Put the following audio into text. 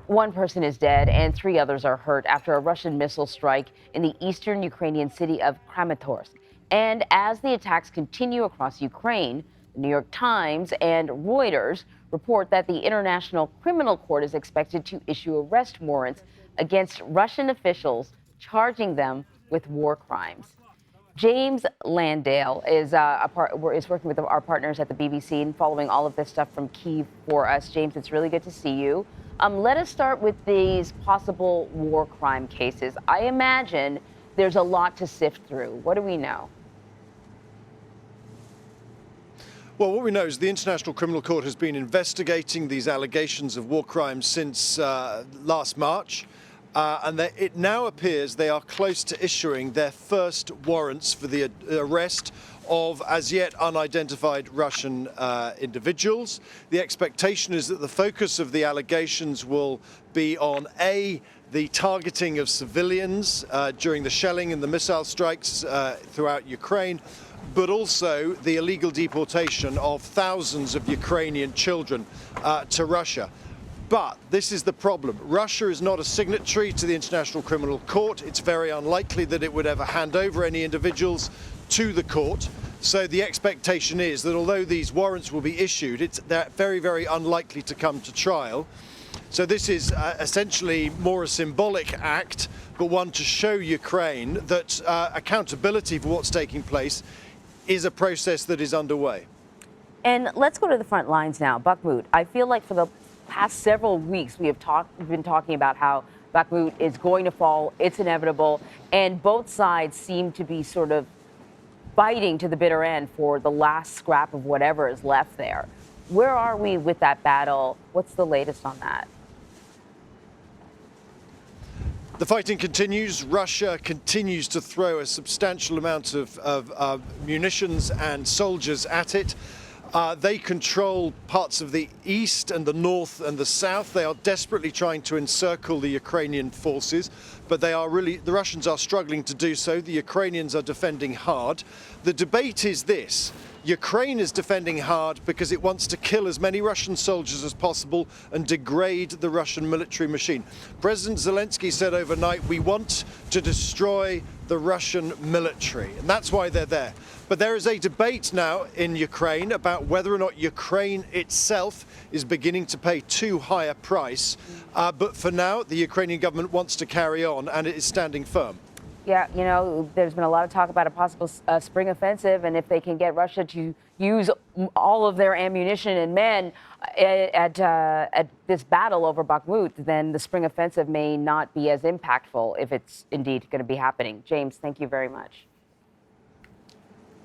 One person is dead and 3 others are hurt after a Russian missile strike in the eastern Ukrainian city of Kramatorsk. And as the attacks continue across Ukraine, the New York Times and Reuters report that the International Criminal Court is expected to issue arrest warrants against Russian officials, charging them with war crimes. James Landale is working with our partners at the BBC and following all of this stuff from Kyiv for us. James, it's really good to see you. Let us start with these possible war crime cases. I imagine there's a lot to sift through. What do we know? Well, what we know is the International Criminal Court has been investigating these allegations of war crimes since last March. And it now appears they are close to issuing their first warrants for the arrest of as yet unidentified Russian individuals. The expectation is that the focus of the allegations will be on the targeting of civilians during the shelling and the missile strikes throughout Ukraine, but also the illegal deportation of thousands of Ukrainian children to Russia. But this is the problem. Russia is not a signatory to the International Criminal Court. It's very unlikely that it would ever hand over any individuals to the court. So the expectation is that although these warrants will be issued, they're very, very unlikely to come to trial. So this is essentially more a symbolic act, but one to show Ukraine that accountability for what's taking place is a process that is underway. And let's go to the front lines now. Bakhmut, I feel like for the past several weeks, we've been talking about how Bakhmut is going to fall. It's inevitable. And both sides seem to be sort of fighting to the bitter end for the last scrap of whatever is left there. Where are we with that battle? What's the latest on that? The fighting continues. Russia continues to throw a substantial amount of munitions and soldiers at it. They control parts of the east and the north and the south. They are desperately trying to encircle the Ukrainian forces, but the Russians are struggling to do so. The Ukrainians are defending hard. The debate is this. Ukraine is defending hard because it wants to kill as many Russian soldiers as possible and degrade the Russian military machine. President Zelensky said overnight, we want to destroy the Russian military, and that's why they're there. But there is a debate now in Ukraine about whether or not Ukraine itself is beginning to pay too high a price. But for now, the Ukrainian government wants to carry on, and it is standing firm. Yeah, you know, there's been a lot of talk about a possible spring offensive, and if they can get Russia to use all of their ammunition and men at this battle over Bakhmut, then the spring offensive may not be as impactful if it's indeed going to be happening. James, thank you very much.